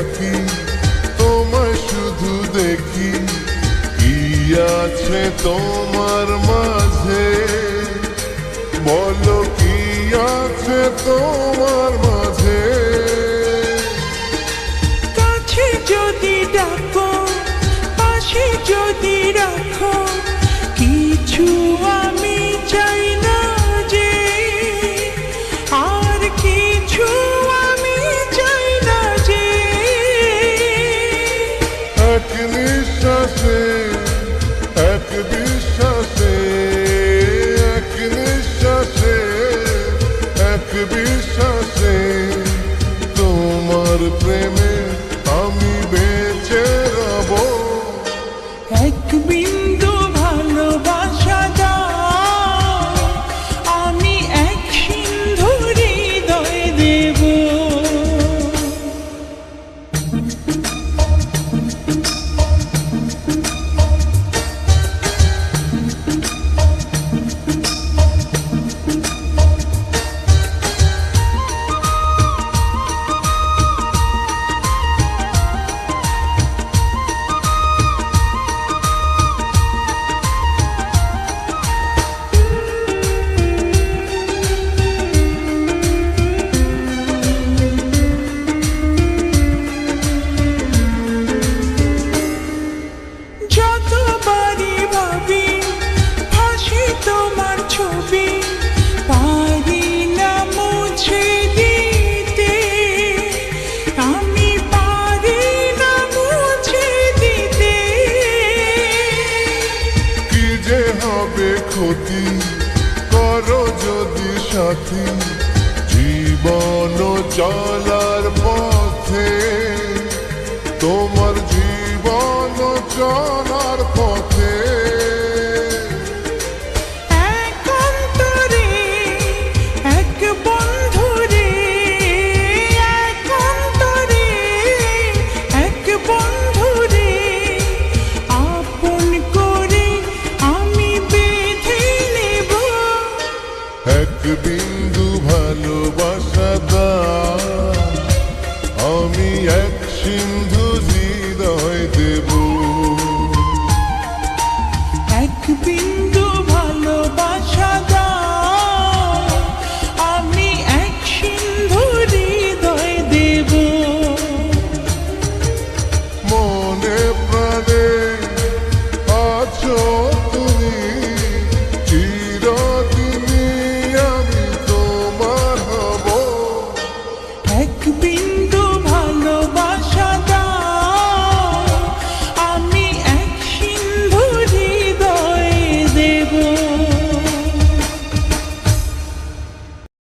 পাখি তোমায় শুধু দেখি, কি আছে তোমার মাঝে, বলো কি আছে তোমার মাঝে। কাছে যদি ডাকো, পাশে যদি রাখো, কিছু আমি চাই না যে, আর কিছু আমি চাই না যে। এক নিঃশ্বাসে এক বিশ্বাসে, এক নিঃশ্বাসে এক বিশ্বাসে, তোমার প্রেমে আমি বেঁচে রব। এক বিন্দু ভালোবাসা দাও, আমি এক সিন্ধু হৃদয় দেব। যতবারই ভাবি হাসি তোমার ছবি, পারি না মুছে দিতে, আমি পারি না মুছে দিতে। কি যে হবে ক্ষতি করো যদি সাথী, জীবন চলার পথে, তোমার জীবন চলার পথে। এক অন্তরে এক বন্ধুরে, এক অন্তরে এক বন্ধুরে, আপন করে আমি বেঁধে নেব। এক বিন্দু ভালোবাসা দাও, আমি এক সিন্ধু